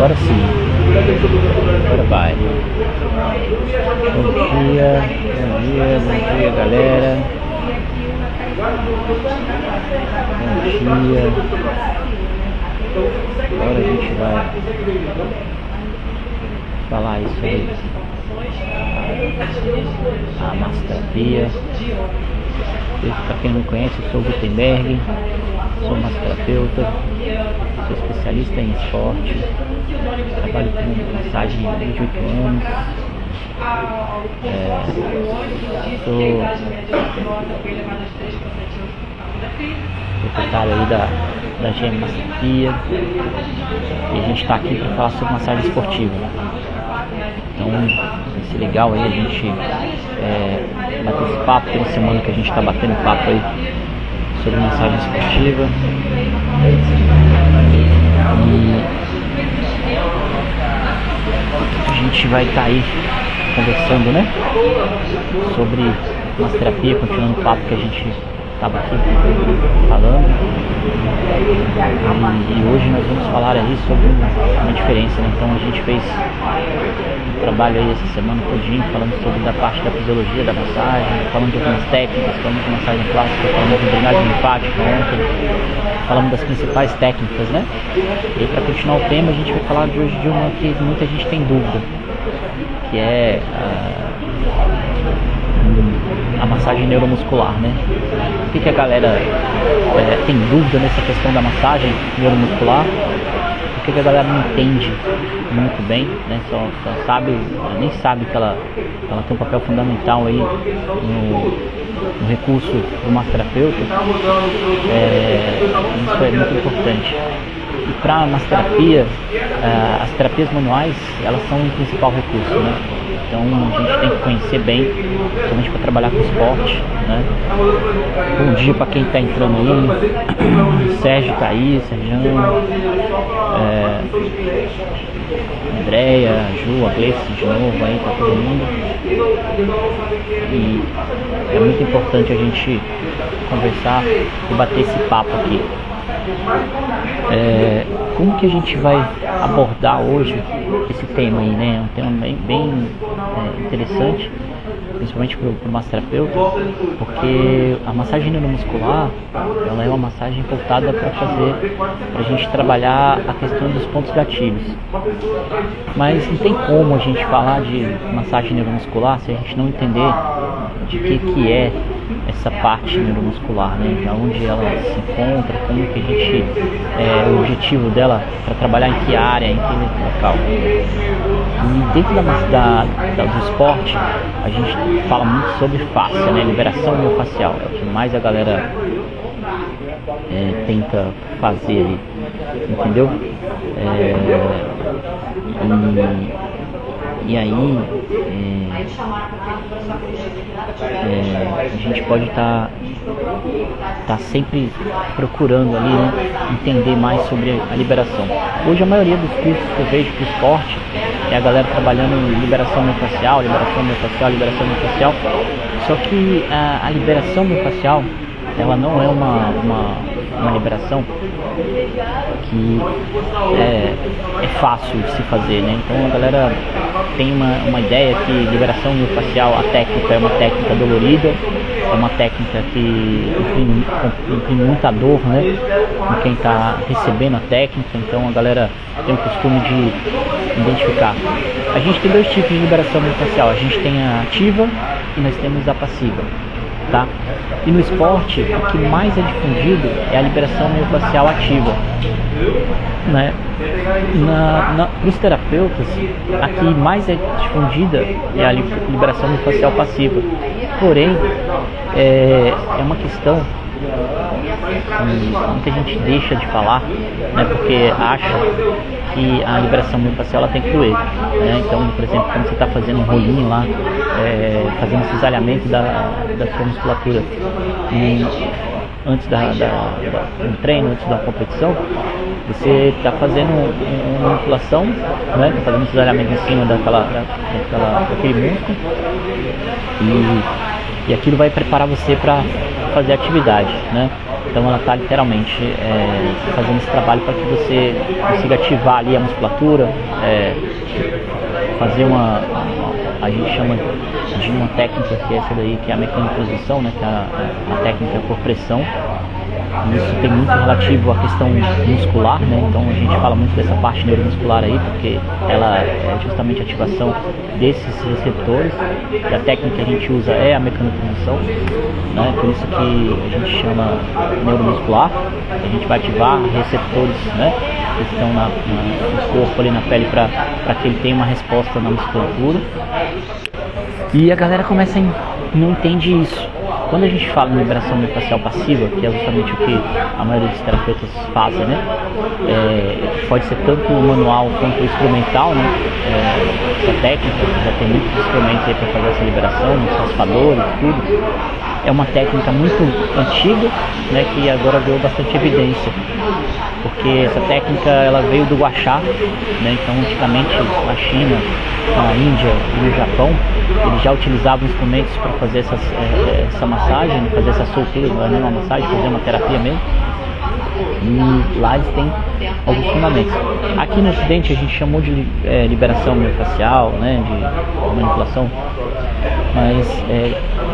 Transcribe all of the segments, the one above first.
Agora sim. Agora vai. Bom dia, galera. Bom dia. Agora a gente vai falar isso aí. A massoterapia. Para quem não conhece, eu sou o Gutenberg, sou massoterapeuta, sou especialista em esporte, trabalho com massagem há 28 anos, sou proprietário aí da GM Massoterapia e a gente está aqui para falar sobre massagem esportiva. Então vai ser legal aí a gente bater esse papo. Tem uma semana que a gente está batendo papo aí sobre massagem esportiva e a gente vai estar aí conversando, né, sobre massoterapia, continuando o papo que a gente estava aqui falando. E hoje nós vamos falar aí sobre uma diferença, né? Então a gente fez um trabalho aí essa semana todinha falando sobre da parte da fisiologia da massagem, falando de algumas técnicas, falando de massagem clássica, falando de drenagem linfática ontem, falando das principais técnicas, né? E para continuar o tema, a gente vai falar de hoje de uma que muita gente tem dúvida, que é a massagem neuromuscular, né? Por que a galera tem dúvida nessa questão da massagem neuromuscular? Por que a galera não entende muito bem, né? Só sabe, nem sabe que ela tem um papel fundamental aí no recurso do massoterapeuta. Isso é muito importante. E para a massoterapia, as terapias manuais, elas são o principal recurso, né? Então a gente tem que conhecer bem, principalmente para trabalhar com esporte, né? Bom dia para quem está entrando aí, Sérgio tá aí, Sérgio, Andréia, Ju, a Gleice de novo aí, tá todo mundo. E é muito importante a gente conversar e bater esse papo aqui. Como que a gente vai abordar hoje esse tema aí, né? É um tema bem interessante, principalmente para o massoterapeuta, porque a massagem neuromuscular, ela é uma massagem voltada para a gente trabalhar a questão dos pontos gatilhos. Mas não tem como a gente falar de massagem neuromuscular se a gente não entender de que é essa parte neuromuscular, né? De onde ela se encontra, como que a gente o objetivo dela para trabalhar em que área, em que local. E dentro do esporte a gente fala muito sobre fascia, né? Liberação miofascial, é o que mais a galera tenta fazer ali, entendeu? E aí a gente pode estar sempre procurando ali, né, entender mais sobre a liberação. Hoje a maioria dos cursos que eu vejo para o esporte é a galera trabalhando em liberação miofascial. Só que a liberação miofascial, ela não é uma liberação que é fácil de se fazer, né? Então a galera tem uma ideia que liberação miofascial, a técnica é uma técnica dolorida, é uma técnica que imprime muita dor, né, com quem está recebendo a técnica. Então a galera tem o costume de identificar. A gente tem dois tipos de liberação miofascial, a gente tem a ativa e nós temos a passiva. Tá? E no esporte, o que mais é difundido é a liberação miofascial ativa, né? Para os terapeutas, a que mais é difundida é a liberação miofascial passiva. Porém, é uma questão que muita gente deixa de falar, né? Porque acha que a liberação miofascial ela tem que doer, né? Então, por exemplo, quando você está fazendo um rolinho lá, fazendo cisalhamento da sua musculatura e antes do treino, antes da competição, você está fazendo uma manipulação, né? Está fazendo um cisalhamento em cima daquele músculo e aquilo vai preparar você para fazer a atividade, né? Então ela está literalmente fazendo esse trabalho para que você consiga ativar ali a musculatura, fazer a gente chama de uma técnica que é essa daí, que é a mecanoposição, né, que é a técnica por pressão. Isso tem muito relativo à questão muscular, né? Então a gente fala muito dessa parte neuromuscular aí, porque ela é justamente a ativação desses receptores. E a técnica que a gente usa é a mecanoposição, né? Por isso que a gente chama neuromuscular. A gente vai ativar receptores, né, que estão no corpo, ali na pele, para que ele tenha uma resposta na musculatura. E a galera não entende isso. Quando a gente fala em liberação miofascial passiva, que é justamente o que a maioria dos terapeutas fazem, né? Pode ser tanto manual quanto instrumental, né? Essa técnica, já tem muitos instrumentos aí para fazer essa liberação, raspadores, tudo. É uma técnica muito antiga, né? Que agora deu bastante evidência, porque essa técnica ela veio do Gua Sha, né? Então antigamente na China, na Índia e no Japão, eles já utilizavam instrumentos para fazer essa massagem, fazer essa soltura, não é nem uma massagem, fazer uma terapia mesmo. E lá eles têm alguns fundamentos. Aqui no Ocidente a gente chamou de liberação miofascial, né, de manipulação, mas é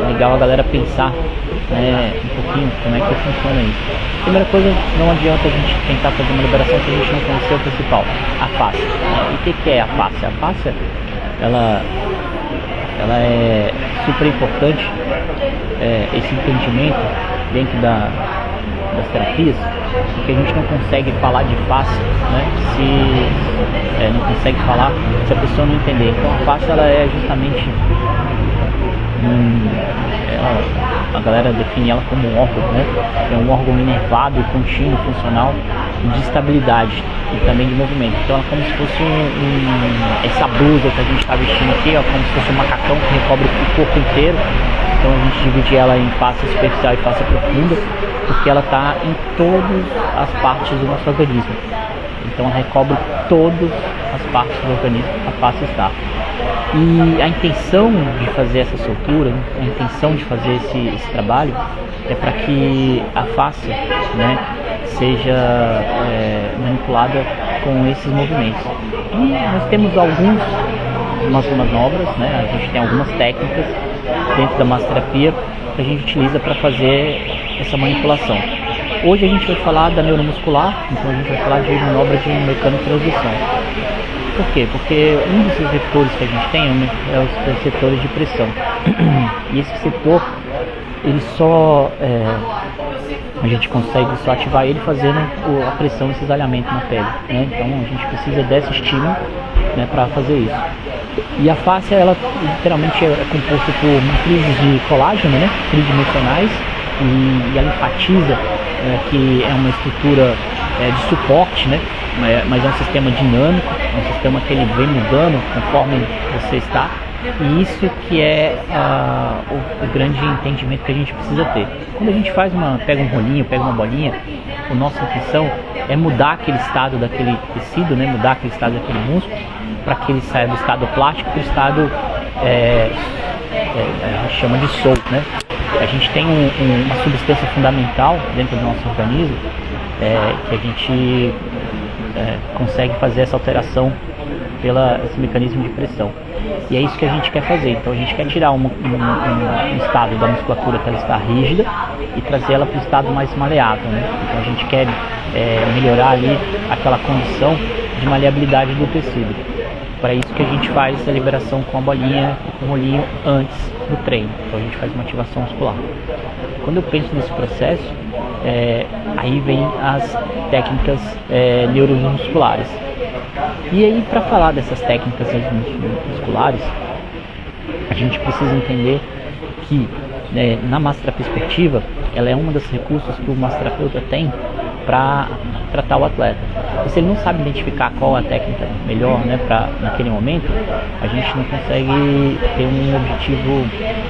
legal a galera pensar um pouquinho como é que funciona isso. Primeira coisa, não adianta a gente tentar fazer uma liberação se a gente não conhecer o principal, a fascia. E o que é a fascia? A fascia, ela é super importante, esse entendimento dentro das terapias, porque a gente não consegue falar de face, né, se não consegue falar se a pessoa não entender. Então a face ela é justamente a galera define ela como um órgão, né? É um órgão inervado, contínuo, funcional, de estabilidade e também de movimento. Então é como se fosse essa blusa que a gente está vestindo aqui, como se fosse um macacão que recobre o corpo inteiro. Então a gente divide ela em face superficial e face profunda, porque ela está em todas as partes do nosso organismo. Então ela recobre todas as partes do organismo, a face está. E a intenção de fazer essa soltura, a intenção de fazer esse trabalho é para que a face, né, seja manipulada com esses movimentos. E nós temos algumas manobras, né, a gente tem algumas técnicas dentro da massoterapia que a gente utiliza para fazer essa manipulação. Hoje a gente vai falar da neuromuscular, então a gente vai falar de manobra de mecanotransdução. Por quê? Porque um dos receptores que a gente tem é os receptores de pressão. E esse receptor, ele a gente consegue só ativar ele fazendo a pressão e cisalhamento na pele, né? Então a gente precisa desse estímulo, né, para fazer isso. E a face, ela literalmente é composta por matrizes de colágeno, né, tridimensionais, e ela enfatiza que é uma estrutura de suporte, né, mas é um sistema dinâmico, é um sistema que ele vem mudando conforme você está. E isso que é o grande entendimento que a gente precisa ter. Quando a gente pega um rolinho, pega uma bolinha, a nossa intenção é mudar aquele estado daquele tecido, né, mudar aquele estado daquele músculo, para que ele saia do estado plástico para o estado, a gente chama de solto, né? A gente tem uma substância fundamental dentro do nosso organismo, que a gente consegue fazer essa alteração esse mecanismo de pressão. E é isso que a gente quer fazer. Então a gente quer tirar um estado da musculatura que ela está rígida e trazer ela para um estado mais maleável, né? Então a gente quer melhorar ali aquela condição de maleabilidade do tecido. Para isso que a gente faz a liberação com a bolinha e com o rolinho antes do treino. Então a gente faz uma ativação muscular. Quando eu penso nesse processo, aí vem as técnicas neuromusculares. E aí, para falar dessas técnicas musculares, a gente precisa entender que na massoterapia esportiva, ela é um dos recursos que o massoterapeuta tem para tratar o atleta. E se ele não sabe identificar qual a técnica melhor, né, naquele momento, a gente não consegue ter um objetivo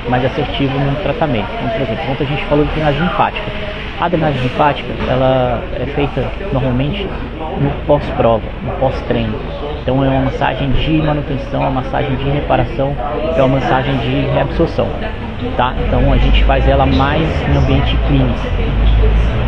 mais assertivo no tratamento. Então, por exemplo, ontem a gente falou de drenagem linfática. A drenagem linfática, ela é feita normalmente no pós-prova, no pós-treino. Então é uma massagem de manutenção, uma massagem de reparação, é uma massagem de reabsorção. tá? Então a gente faz ela mais em ambiente clínico.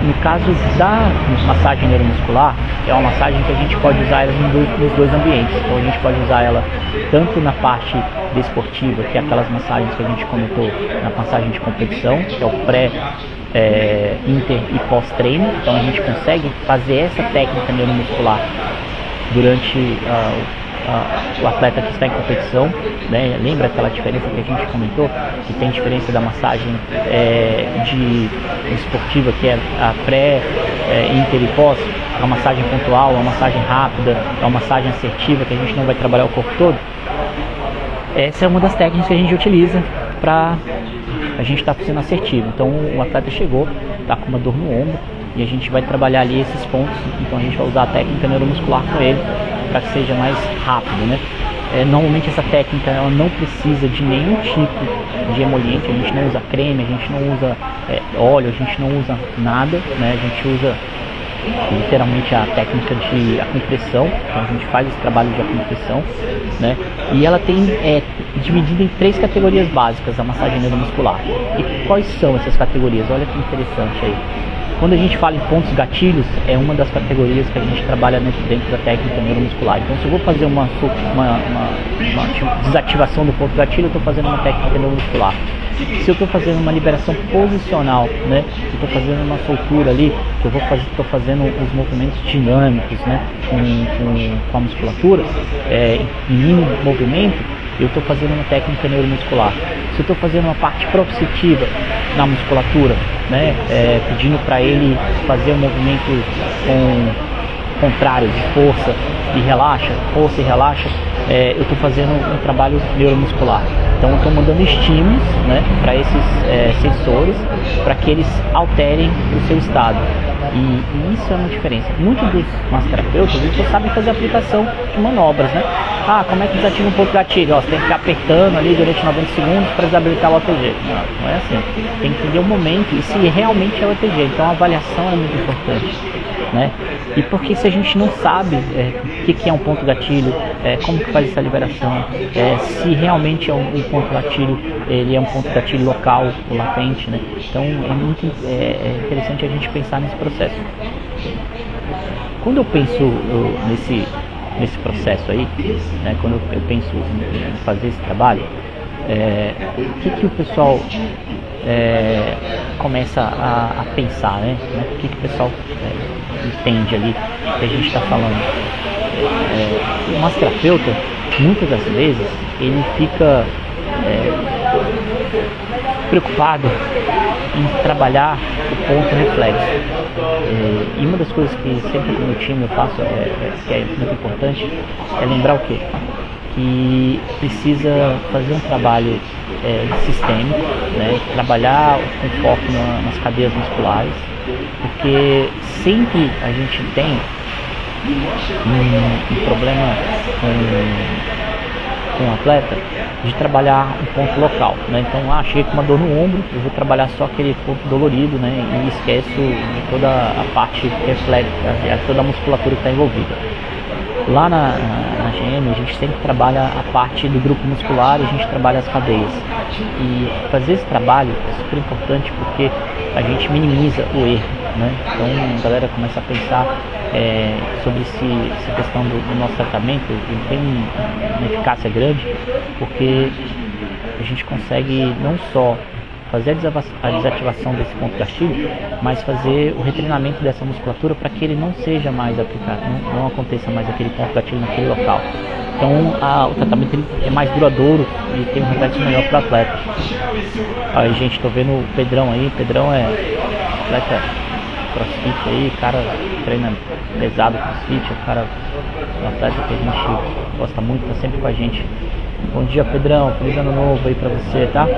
No caso da massagem neuromuscular, é uma massagem que a gente pode usar ela nos dois ambientes. Então a gente pode usar ela tanto na parte desportiva, que é aquelas massagens que a gente comentou na massagem de competição, que é o pré, inter e pós-treino. Então a gente consegue fazer essa técnica neuromuscular durante o atleta que está em competição, né? Lembra aquela diferença que a gente comentou, que tem diferença da massagem de esportiva, que é a pré, inter e pós, é uma massagem pontual, é uma massagem rápida, é uma massagem assertiva, que a gente não vai trabalhar o corpo todo. Essa é uma das técnicas que a gente utiliza para a gente estar sendo assertivo. Então o atleta chegou, está com uma dor no ombro, e a gente vai trabalhar ali esses pontos. Então a gente vai usar a técnica neuromuscular com ele para que seja mais rápido, né? Normalmente essa técnica ela não precisa de nenhum tipo de emoliente, a gente não usa creme, a gente não usa óleo, a gente não usa nada, né? A gente usa literalmente a técnica de acompressão. Então a gente faz esse trabalho de acompressão, né? E ela tem dividida em 3 categorias básicas a massagem neuromuscular. E quais são essas categorias? Olha que interessante aí. Quando a gente fala em pontos gatilhos, é uma das categorias que a gente trabalha dentro da técnica neuromuscular. Então, se eu vou fazer uma desativação do ponto gatilho, eu estou fazendo uma técnica neuromuscular. Se eu estou fazendo uma liberação posicional, né, eu estou fazendo uma soltura ali, que eu estou fazendo os movimentos dinâmicos, né, com a musculatura, em movimento, eu estou fazendo uma técnica neuromuscular. Se eu estou fazendo uma parte proprioceptiva na musculatura, né, pedindo para ele fazer um movimento contrário de força e relaxa, eu estou fazendo um trabalho neuromuscular. Então eu estou mandando estímulos, né, para esses sensores, para que eles alterem o seu estado. E isso é uma diferença. Muitos dos massoterapeutas eles sabem fazer aplicação de manobras, né? Como é que desativa um ponto gatilho? Você tem que ficar apertando ali durante 90 segundos para desabilitar o ATG. Não é assim. Tem que entender o momento e se realmente é o ATG. Então a avaliação é muito importante, né? E porque se a gente não sabe o que é um ponto gatilho, como que faz essa liberação, se realmente é um ponto gatilho, ele é um ponto gatilho local ou latente, né? Então é muito interessante a gente pensar nesse processo. Quando eu penso nesse processo aí, né, quando eu penso em fazer esse trabalho, o que o pessoal começa a pensar, né? O que o pessoal entende ali que a gente está falando? O massoterapeuta, muitas das vezes, ele fica preocupado em trabalhar o ponto reflexo. E uma das coisas que sempre no meu time eu faço, que é muito importante, é lembrar o quê? Que precisa fazer um trabalho sistêmico, né? Trabalhar com foco nas cadeias musculares, porque sempre a gente tem um problema com o atleta de trabalhar um ponto local, né? Então, cheguei com uma dor no ombro, eu vou trabalhar só aquele ponto dolorido, né? E esqueço toda a parte reflexa, toda a musculatura que está envolvida. Lá na GM a gente sempre trabalha a parte do grupo muscular e a gente trabalha as cadeias. E fazer esse trabalho é super importante porque a gente minimiza o erro, né? Então a galera começa a pensar sobre essa questão do nosso tratamento, ele tem uma eficácia grande porque a gente consegue não só fazer a desativação desse ponto gatilho, mas fazer o retreinamento dessa musculatura para que ele não seja mais aplicado, não aconteça mais aquele ponto gatilho naquele local. Então o tratamento ele é mais duradouro e tem um reflexo melhor para o atleta. Aí gente, tô vendo o Pedrão aí, Pedrão é atleta crossfit aí, cara treina pesado crossfit, o cara é um atleta que a gente gosta muito, tá sempre com a gente. Bom dia Pedrão, feliz ano novo aí pra você, tá?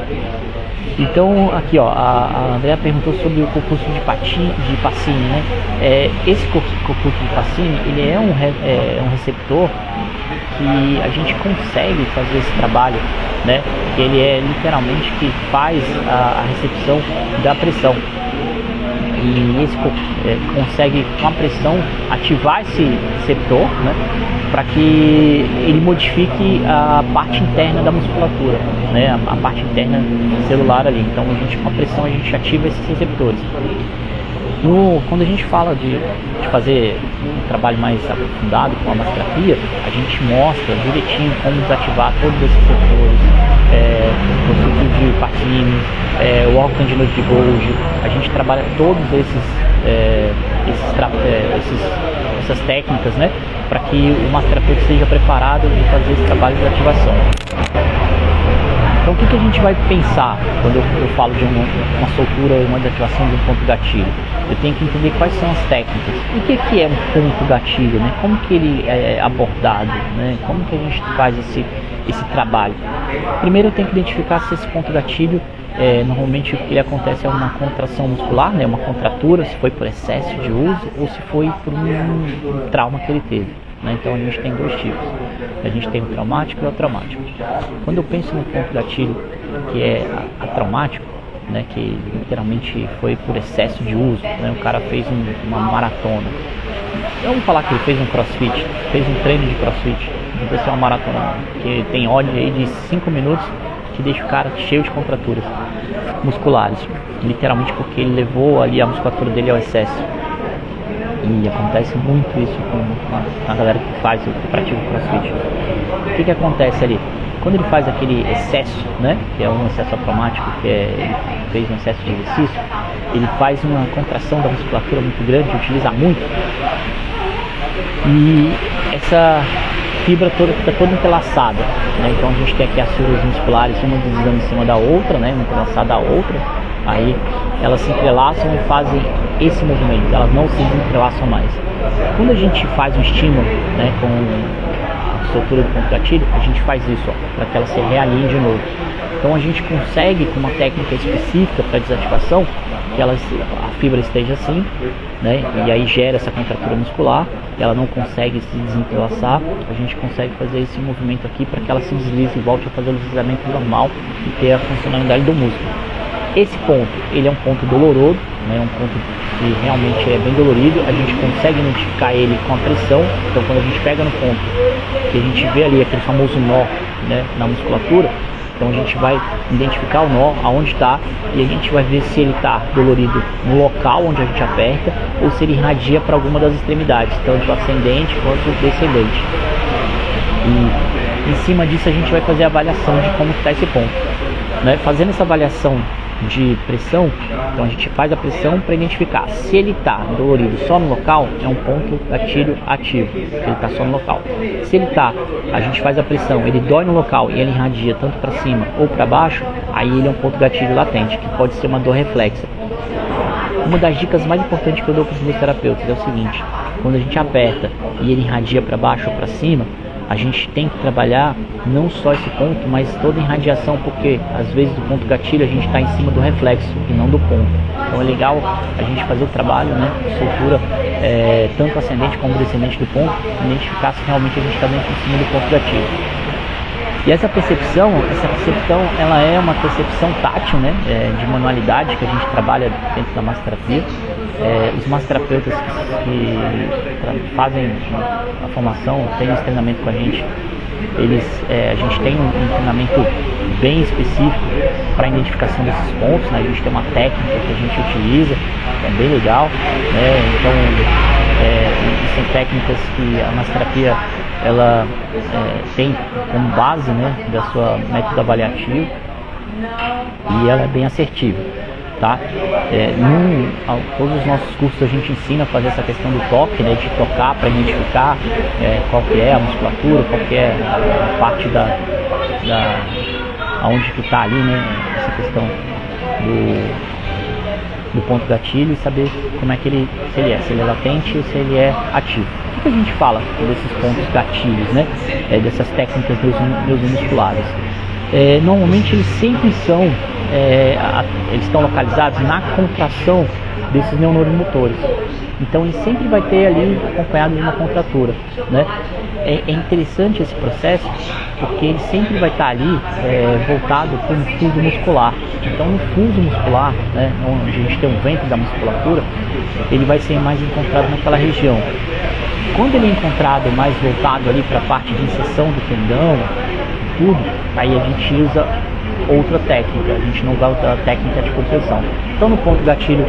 Então aqui ó, a Andrea perguntou sobre o concurso de Pacini, né? Esse concurso de Pacini, ele é um receptor que a gente consegue fazer esse trabalho, né? Ele é literalmente que faz a recepção da pressão. e esse consegue com a pressão ativar esse receptor, né, para que ele modifique a parte interna da musculatura, né, a parte interna celular ali. Então com a pressão a gente ativa esses receptores. Quando a gente fala de fazer um trabalho mais aprofundado com a massoterapia, a gente mostra direitinho como desativar todos esses receptores, o circuito de Pacini, o órgão de Golgi. A gente trabalha todos essas técnicas, né, para que o massoterapeuta seja preparado de fazer esse trabalho de ativação. Então o que a gente vai pensar quando eu falo de uma soltura, uma desativação de um ponto gatilho? Eu tenho que entender quais são as técnicas. E o que é um ponto gatilho, né? Como que ele é abordado, né? Como que a gente faz esse trabalho? Primeiro eu tenho que identificar se esse ponto gatilho, normalmente o que acontece é uma contração muscular, né? Uma contratura, se foi por excesso de uso ou se foi por um trauma que ele teve. Então a gente tem dois tipos, a gente tem o traumático e o atraumático. Quando eu penso no ponto gatilho que é atraumático, né, que literalmente foi por excesso de uso, né, o cara fez uma maratona, vamos falar que ele fez um crossfit, fez um treino de crossfit, não precisa ser uma maratona, que tem ódio aí de 5 minutos que deixa o cara cheio de contraturas musculares, literalmente porque ele levou ali a musculatura dele ao excesso. E acontece muito isso com a galera que pratica o crossfit. O que acontece ali? Quando ele faz aquele excesso, né, que é um excesso atraumático, ele fez um excesso de exercício, ele faz uma contração da musculatura muito grande, utiliza muito, e essa fibra toda fica toda entrelaçada, né? Então a gente tem aqui as fibras musculares, uma deslizando em cima da outra, né, uma entrelaçada à outra, aí elas se entrelaçam e fazem esse movimento, elas não se entrelaçam mais. Quando a gente faz um estímulo, né, com a soltura do ponto gatilho, a gente faz isso para que ela se realinhe de novo. Então a gente consegue, com uma técnica específica para desativação, que a fibra esteja assim, né, e aí gera essa contratura muscular, ela não consegue se desentrelaçar, a gente consegue fazer esse movimento aqui para que ela se deslize e volte a fazer o deslizamento normal e ter a funcionalidade do músculo. Esse ponto, ele é um ponto doloroso, né, um ponto que realmente é bem dolorido, a gente consegue identificar ele com a pressão. Então quando a gente pega no ponto que a gente vê ali aquele famoso nó, né, na musculatura, então a gente vai identificar o nó, aonde está, e a gente vai ver se ele está dolorido no local onde a gente aperta ou se ele irradia para alguma das extremidades, tanto ascendente quanto descendente. E em cima disso a gente vai fazer a avaliação de como está esse ponto, né? Fazendo essa avaliação de pressão, então a gente faz a pressão para identificar se ele está dolorido só no local, é um ponto gatilho ativo, ele está só no local. Se ele está, a gente faz a pressão, ele dói no local e ele irradia tanto para cima ou para baixo, aí ele é um ponto gatilho latente, que pode ser uma dor reflexa. Uma das dicas mais importantes que eu dou para os meus terapeutas é o seguinte: quando a gente aperta e ele irradia para baixo ou para cima, a gente tem que trabalhar não só esse ponto, mas toda a irradiação, porque às vezes do ponto gatilho a gente está em cima do reflexo e não do ponto. Então é legal a gente fazer o trabalho, né, de soltura, tanto ascendente como descendente do ponto, identificar se realmente a gente está dentro em cima do ponto gatilho. E essa percepção ela é uma percepção tátil, né, de manualidade que a gente trabalha dentro da massoterapia. Os massoterapeutas que fazem a formação, têm esse treinamento com a gente, a gente tem um treinamento bem específico para a identificação desses pontos, né? A gente tem uma técnica que a gente utiliza, que é bem legal, né? Então são técnicas que a massoterapia ela tem como base, né, da sua método avaliativo, e ela é bem assertiva. Tá? Todos os nossos cursos a gente ensina a fazer essa questão do toque, né, de tocar para identificar qual que é a musculatura, qual que é a parte aonde que está ali, né, essa questão do ponto gatilho, e saber como é que se ele é latente ou se ele é ativo. O que a gente fala desses pontos gatilhos, né, dessas técnicas neuromusculares? Normalmente eles sempre são eles estão localizados na contração desses neuronemotores. Então ele sempre vai ter ali acompanhado de uma contratura, né? É interessante esse processo porque ele sempre vai estar ali voltado para um fuso muscular. Então no fuso muscular, né, onde a gente tem um ventre da musculatura, ele vai ser mais encontrado naquela região. Quando ele é encontrado mais voltado ali para a parte de inserção do tendão, tudo, aí a gente usa outra técnica, a gente não vai usar a técnica de compressão. Então no ponto gatilho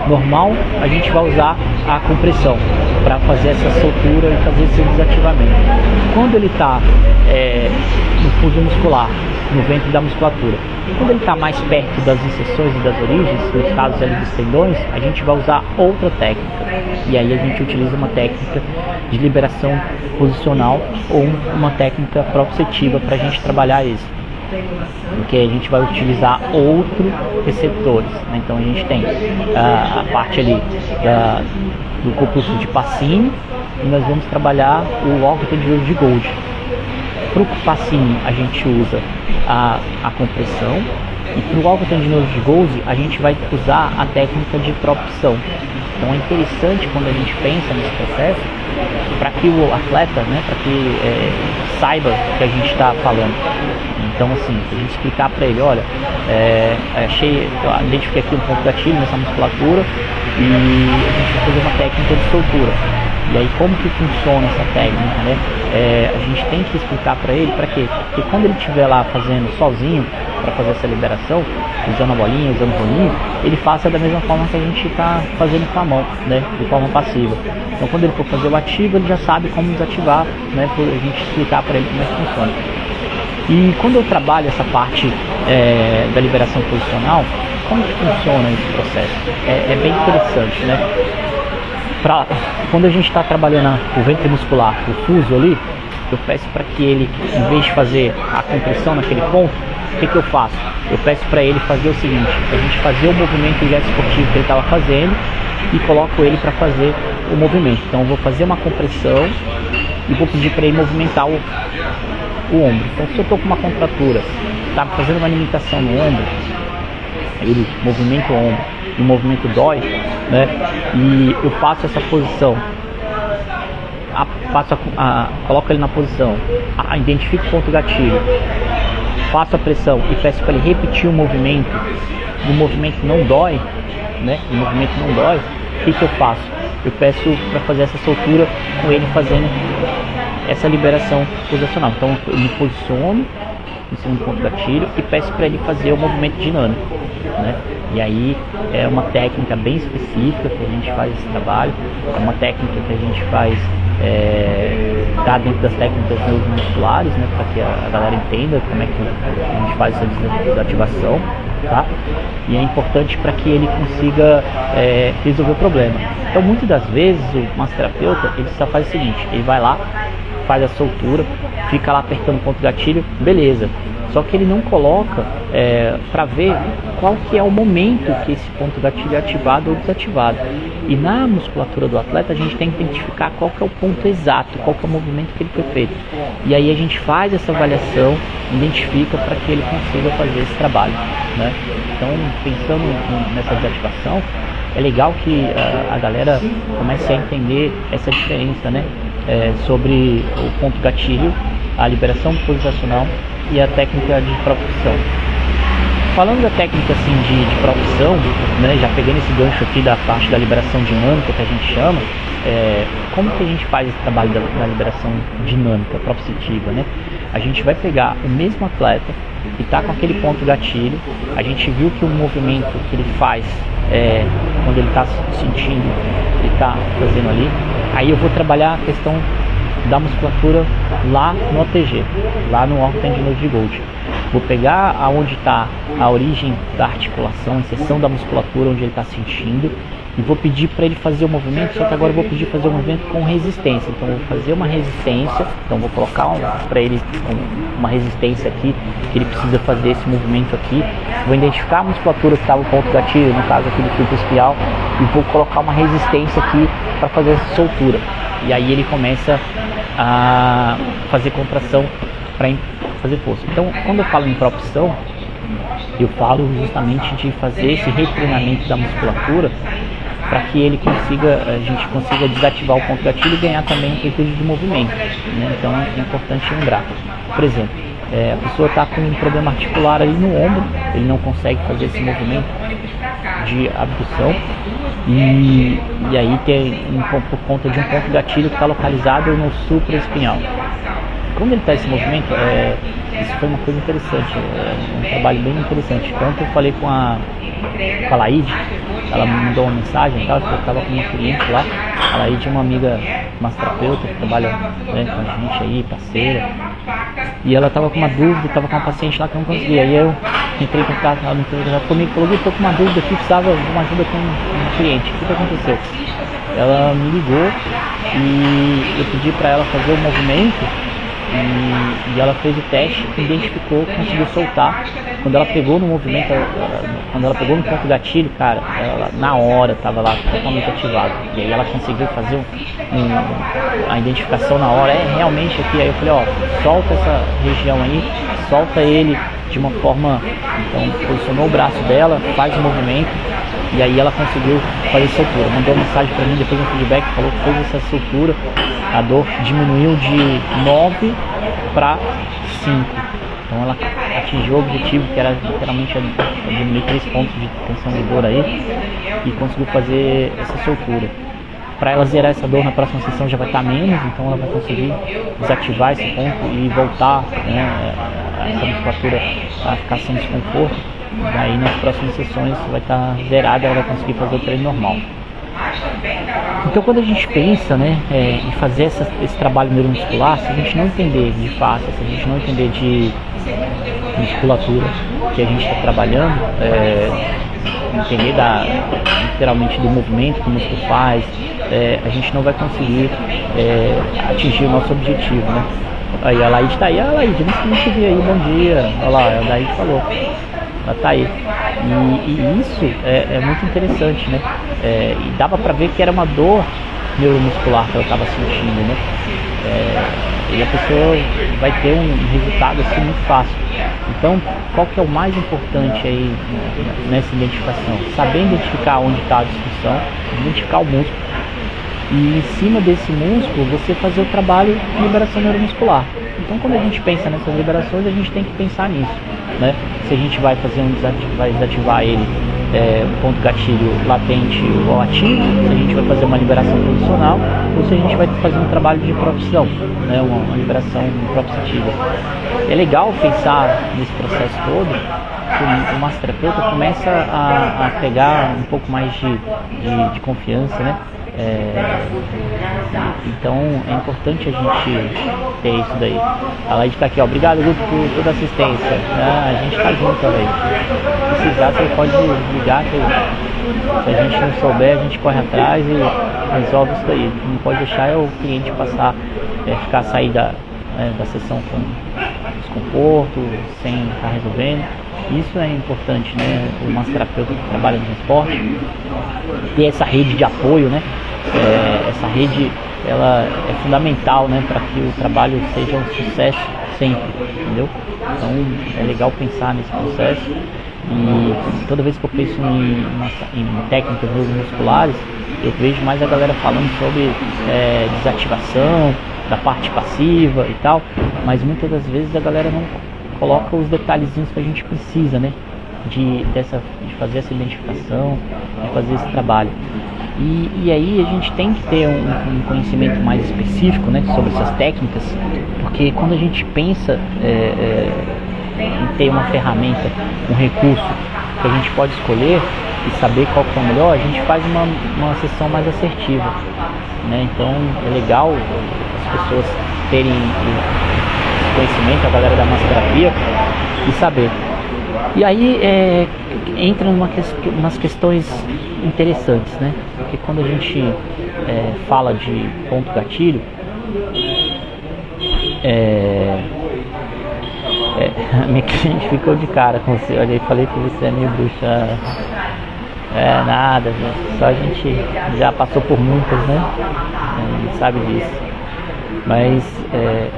normal, a gente vai usar a compressão para fazer essa soltura e fazer esse desativamento. Quando ele está no fuso muscular, no ventre da musculatura, quando ele está mais perto das inserções e das origens, nos casos ali dos tendões, a gente vai usar outra técnica. E aí a gente utiliza uma técnica de liberação posicional ou uma técnica proprioceptiva para a gente trabalhar isso. Porque a gente vai utilizar outros receptores, né? Então a gente tem a parte ali do corpúsculo de Pacini e nós vamos trabalhar o órgão tendinoso de Golgi. Para o Pacini a gente usa a compressão e para o órgão tendinoso de Golgi a gente vai usar a técnica de propulsão. Então é interessante quando a gente pensa nesse processo para que o atleta, né, para que saiba o que a gente está falando. Então assim, a gente explicar para ele, olha, identifiquei aqui um ponto gatilho nessa musculatura e a gente vai fazer uma técnica de soltura. E aí como que funciona essa técnica, né? A gente tem que explicar para ele, para quê? Porque quando ele estiver lá fazendo sozinho, para fazer essa liberação, usando a bolinha, usando o rolinho, ele faça da mesma forma que a gente está fazendo com a mão, né? De forma passiva. Então quando ele for fazer o ativo, ele já sabe como desativar, né? Por a gente explicar para ele como é que funciona. E quando eu trabalho essa parte da liberação posicional, como que funciona esse processo? É bem interessante, né? Quando a gente está trabalhando o ventre muscular, o fuso ali, eu peço para que ele, em vez de fazer a compressão naquele ponto, o que eu faço? Eu peço para ele fazer o seguinte, a gente fazer o movimento já esportivo que ele estava fazendo e coloco ele para fazer o movimento. Então eu vou fazer uma compressão e vou pedir para ele movimentar o ombro. Então se eu estou com uma contratura, está fazendo uma limitação no ombro, ele movimenta o ombro e o movimento dói, né? E eu faço essa posição, coloco ele na posição, identifico o ponto gatilho, faço a pressão e peço para ele repetir o movimento não dói, né? O movimento não dói, o que eu faço? Eu peço para fazer essa soltura com ele fazendo essa liberação posicional. Então eu me posiciono em cima do ponto gatilho e peço para ele fazer o movimento dinâmico, né? E aí é uma técnica bem específica que a gente faz esse trabalho, é uma técnica que a gente faz tá dentro das técnicas neuromusculares, né, para que a galera entenda como é que a gente faz essa desativação, tá? E é importante para que ele consiga resolver o problema. Então muitas das vezes o massoterapeuta ele só faz o seguinte, ele vai lá, faz a soltura, fica lá apertando o ponto gatilho, beleza. Só que ele não coloca para ver qual que é o momento que esse ponto gatilho é ativado ou desativado. E na musculatura do atleta a gente tem que identificar qual que é o ponto exato, qual que é o movimento que ele foi feito. E aí a gente faz essa avaliação, identifica para que ele consiga fazer esse trabalho, né? Então pensando nessa desativação, é legal que a galera comece a entender essa diferença, né? Sobre o ponto gatilho, a liberação posicional e a técnica de propulsão. Falando da técnica assim, de propulsão, né, já pegando esse gancho aqui da parte da liberação dinâmica que a gente chama, como que a gente faz esse trabalho da liberação dinâmica, proprioceptiva, né? A gente vai pegar o mesmo atleta que está com aquele ponto gatilho, a gente viu que o movimento que ele faz quando ele está sentindo, ele está fazendo ali, aí eu vou trabalhar a questão da musculatura lá no OTG, lá no órgão tendinoso de Golgi. Vou pegar aonde está a origem da articulação, a inserção da musculatura onde ele está sentindo e vou pedir para ele fazer o movimento, só que agora eu vou pedir fazer o movimento com resistência. Então eu vou fazer uma resistência, então vou colocar para ele uma resistência aqui, que ele precisa fazer esse movimento aqui. Vou identificar a musculatura que estava no ponto gatilho, no caso aqui do fibro espiral, e vou colocar uma resistência aqui para fazer essa soltura. E aí ele começa a fazer contração para fazer força. Então, quando eu falo em propulsão, eu falo justamente de fazer esse retreinamento da musculatura para que a gente consiga desativar o ponto gatilho e ganhar também amplitude de movimento, né? Então é importante lembrar. Por exemplo, a pessoa está com um problema articular ali no ombro, ele não consegue fazer esse movimento de abdução e aí por conta de um ponto gatilho que está localizado no supraespinhal. Quando ele está esse movimento, isso foi uma coisa interessante, um trabalho bem interessante. Quando eu falei com a Laide, ela me mandou uma mensagem, eu estava com uma cliente lá. A Laide é uma amiga massoterapeuta que trabalha, né, com a gente aí, parceira. E ela estava com uma dúvida, estava com uma paciente lá que não conseguia. Aí eu entrei em contato, ela me contato comigo e falou: estou com uma dúvida aqui, precisava de uma ajuda com um cliente. O que aconteceu? Ela me ligou e eu pedi para ela fazer o movimento. E ela fez o teste, identificou, conseguiu soltar. Quando ela pegou no movimento, quando ela pegou no ponto gatilho, cara, ela na hora estava lá totalmente ativado. E aí ela conseguiu fazer a identificação na hora, realmente aqui. Aí eu falei: solta essa região aí, solta ele de uma forma. Então posicionou o braço dela, faz o movimento. E aí ela conseguiu fazer soltura. Mandou uma mensagem para mim depois no feedback, falou que fez essa soltura. A dor diminuiu de 9 para 5. Então ela atingiu o objetivo, que era literalmente diminuir 3 pontos de tensão de dor aí, e conseguiu fazer essa soltura. Para ela zerar essa dor na próxima sessão já vai estar menos, então ela vai conseguir desativar esse ponto e voltar, né, essa musculatura a ficar sem desconforto. Daí nas próximas sessões vai estar zerada, ela vai conseguir fazer o treino normal. Então quando a gente pensa, né, em fazer esse trabalho neuromuscular, se a gente não entender de face, se a gente não entender de musculatura que a gente está trabalhando, entender literalmente do movimento que o músculo faz, a gente não vai conseguir atingir o nosso objetivo, né? Aí a Laide está aí, Laide, não te vi aí, bom dia, olha lá, a Laide falou. Ela tá aí. E isso é muito interessante, né? E dava pra ver que era uma dor neuromuscular que ela estava sentindo, né? E a pessoa vai ter um resultado assim muito fácil. Então, qual que é o mais importante aí nessa identificação? Saber identificar onde está a disfunção, identificar o músculo. E em cima desse músculo, você fazer o trabalho de liberação neuromuscular. Então, quando a gente pensa nessas liberações, a gente tem que pensar nisso, né? Se a gente vai fazer vai desativar ele, ponto gatilho latente ou ativo, se a gente vai fazer uma liberação posicional, ou se a gente vai fazer um trabalho de propulsão, né? Uma liberação propulsativa. É legal pensar nesse processo todo, que o massoterapeuta começa a pegar um pouco mais de confiança, né? Então é importante a gente ter isso daí. A Laide tá aqui, obrigado, Guto, por toda a assistência. A gente tá junto também. Se precisar, você pode ligar, que se a gente não souber, a gente corre atrás e resolve isso daí. Não pode deixar o cliente sair da sessão com desconforto, sem estar resolvendo. Isso é importante, né? O massoterapeuta que trabalha no esporte ter essa rede de apoio, né? Essa rede, ela é fundamental, né, para que o trabalho seja um sucesso sempre, entendeu? Então é legal pensar nesse processo. E toda vez que eu penso em técnicas neuromusculares, eu vejo mais a galera falando sobre desativação da parte passiva e tal, mas muitas das vezes a galera não coloca os detalhezinhos que a gente precisa, né? De fazer essa identificação, de fazer esse trabalho. E aí a gente tem que ter um conhecimento mais específico, né, sobre essas técnicas, porque quando a gente pensa em ter uma ferramenta, um recurso que a gente pode escolher e saber qual que é o melhor, a gente faz uma sessão mais assertiva, né? Então é legal as pessoas terem esse conhecimento, a galera da massoterapia, e saber. E aí entra umas questões interessantes, né? Porque quando a gente fala de ponto gatilho, minha cliente ficou de cara com você. Olha aí, falei que você é meio bruxa. Nada, só a gente já passou por muitas, né? A gente sabe disso. Mas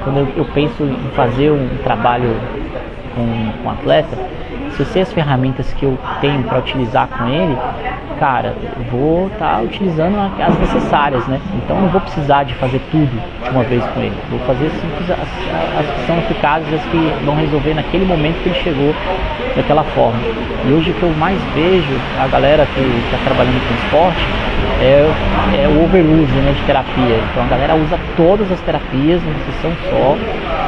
quando eu penso em fazer um trabalho com um atleta, se eu sei as ferramentas que eu tenho para utilizar com ele, cara, eu vou estar utilizando as necessárias, né? Então não vou precisar de fazer tudo de uma vez com ele. Vou fazer simples as que são eficazes, as que vão resolver naquele momento que ele chegou daquela forma. E hoje o que eu mais vejo a galera que está trabalhando com esporte é o overuse, né, de terapia. Então a galera usa todas as terapias numa sessão só,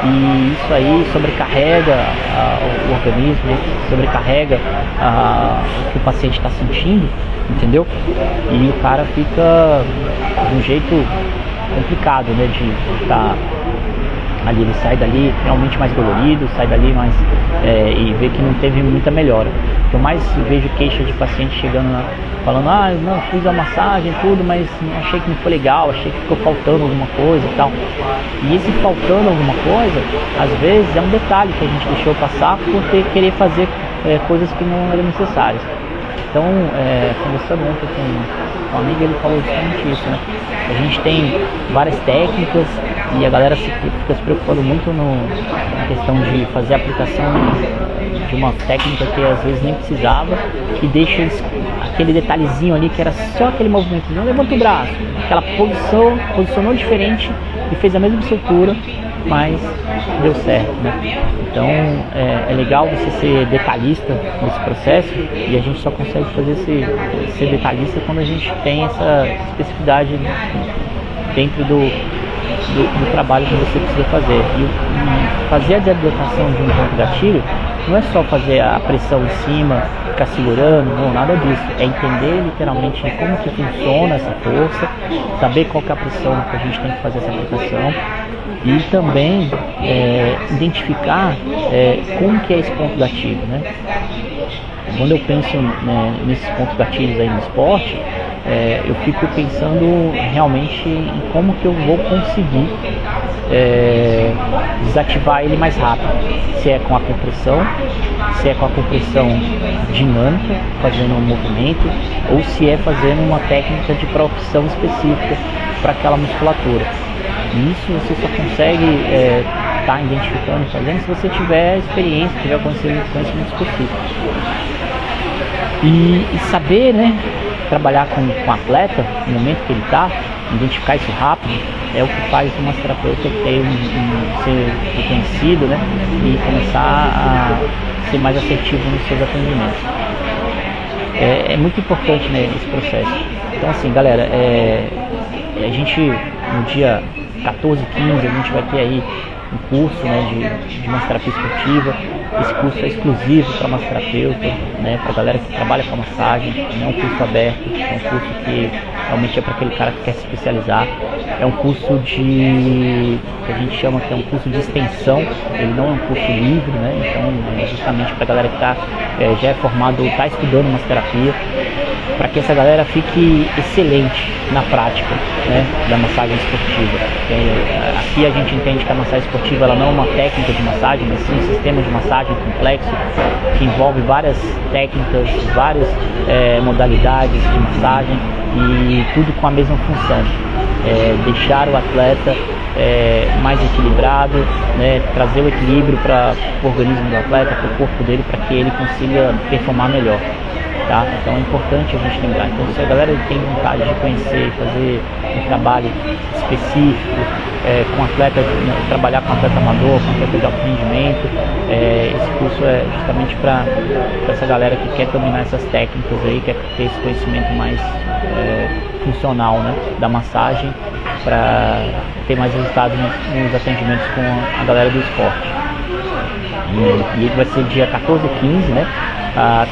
e isso aí sobrecarrega o organismo, sobrecarrega o que o paciente está sentindo, entendeu? E o cara fica de um jeito complicado, né, de estar ali, ele sai dali realmente mais dolorido, sai dali mais e vê que não teve muita melhora. O que eu mais vejo queixa de paciente chegando lá, falando, não, fiz a massagem e tudo, mas achei que não foi legal, achei que ficou faltando alguma coisa e tal. E esse faltando alguma coisa, às vezes é um detalhe que a gente deixou passar por querer fazer coisas que não eram necessárias. Então, conversando ontem com um amigo, ele falou justamente isso, né? A gente tem várias técnicas e a galera fica se preocupando muito na questão de fazer a aplicação de uma técnica que às vezes nem precisava, e deixa aquele detalhezinho ali que era só aquele movimento, não levanta o braço, aquela posicionou diferente e fez a mesma estrutura, mas deu certo, né? Então é legal você ser detalhista nesse processo, e a gente só consegue ser detalhista quando a gente tem essa especificidade dentro do trabalho que você precisa fazer. E fazer a debilitação de um ponto gatilho não é só fazer a pressão em cima, ficar segurando, não, nada disso. É entender literalmente como que funciona essa força, saber qual que é a pressão que a gente tem que fazer essa aplicação, e também identificar como que é esse ponto gatilho, né? Quando eu penso nesses pontos gatilhos aí no esporte, eu fico pensando realmente em como que eu vou conseguir desativar ele mais rápido. Se é com a compressão, se é com a compressão dinâmica, fazendo um movimento, ou se é fazendo uma técnica de propulsão específica para aquela musculatura. E isso você só consegue estar identificando e fazendo se você tiver experiência, tiver conhecimento específico. E saber, né, trabalhar com o atleta no momento que ele está, identificar isso rápido, é o que faz o massoterapeuta ser reconhecido, né, e começar a ser mais assertivo nos seus atendimentos. É muito importante, né, esse processo. Então assim, galera, a gente no dia 14 e 15 a gente vai ter aí um curso, né, de massoterapia esportiva. Esse curso é exclusivo para massoterapeuta, né, para a galera que trabalha com a massagem. Não é um curso aberto, é um curso que realmente é para aquele cara que quer se especializar. É um curso que a gente chama que é um curso de extensão, ele não é um curso livre, né, então é justamente para a galera que já é formado ou está estudando massoterapia, para que essa galera fique excelente na prática, né, da massagem esportiva. Aqui a gente entende que a massagem esportiva ela não é uma técnica de massagem, mas sim um sistema de massagem complexo que envolve várias técnicas, várias modalidades de massagem, e tudo com a mesma função. Deixar o atleta mais equilibrado, né, trazer o equilíbrio para o organismo do atleta, para o corpo dele, para que ele consiga performar melhor. Tá? Então é importante a gente lembrar. Então, se a galera tem vontade de conhecer, fazer um trabalho específico com atleta, trabalhar com atleta amador, com atleta de alto rendimento, esse curso é justamente para essa galera que quer dominar essas técnicas aí, quer ter esse conhecimento mais funcional, né, da massagem, para ter mais resultados nos atendimentos com a galera do esporte. E ele vai ser dia 14 e 15, né?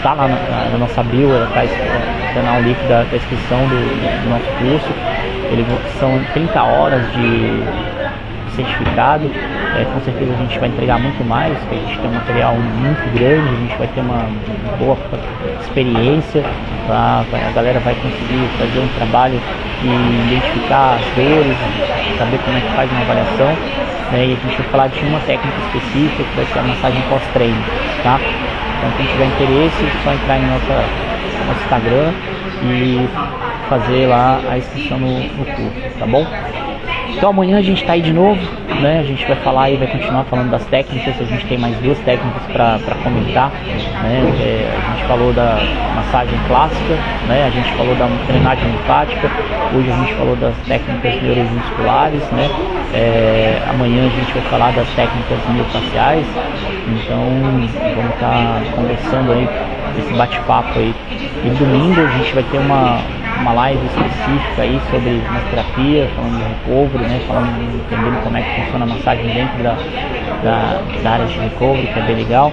Tá lá na nossa bio, tá o link da inscrição do nosso curso. São 30 horas de certificado. Com certeza a gente vai entregar muito mais, porque a gente tem um material muito grande, a gente vai ter uma boa experiência, tá? A galera vai conseguir fazer um trabalho e identificar as dores, saber como é que faz uma avaliação, né? E a gente vai falar de uma técnica específica, que vai ser a massagem pós-treino, tá? Então, quem tiver interesse, é só entrar em nosso Instagram e fazer lá a inscrição no curso, tá bom? Então amanhã a gente está aí de novo, né? A gente vai falar e vai continuar falando das técnicas. A gente tem mais 2 técnicas para comentar, né? A gente falou da massagem clássica, né? A gente falou da drenagem linfática. Hoje a gente falou das técnicas neuromusculares, né? Amanhã a gente vai falar das técnicas miofaciais. Então vamos estar conversando aí, esse bate-papo aí. E domingo a gente vai ter uma live específica aí sobre massoterapia, falando de recovery, né? Entendendo como é que funciona a massagem dentro da área de recovery, que é bem legal.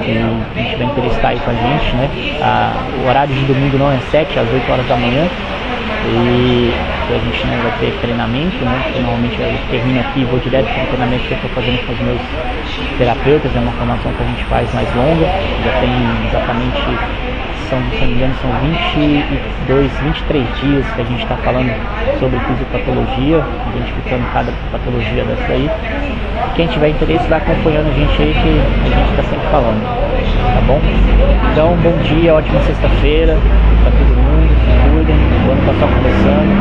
E a gente vai entrevistar aí com a gente, né? O horário de domingo não é 7 às 8 horas da manhã. E a gente vai ter treinamento, né? Porque normalmente eu termino aqui e vou direto para o treinamento que eu estou fazendo com os meus terapeutas. É uma formação que a gente faz mais longa, já tem exatamente, se não me engano, são 23 dias que a gente está falando sobre fisiopatologia, identificando cada patologia dessa aí. Quem tiver interesse vai acompanhando a gente aí, que a gente está sempre falando, tá bom? Então, bom dia, ótima sexta-feira para todo mundo, se cuidem, o ano está só começando,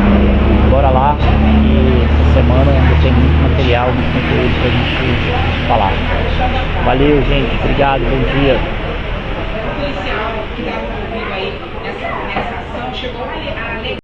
bora lá, e essa semana eu tenho muito material, muito conteúdo para a gente falar. Valeu, gente, obrigado, bom dia. Policial que estava comigo aí nessa ação chegou a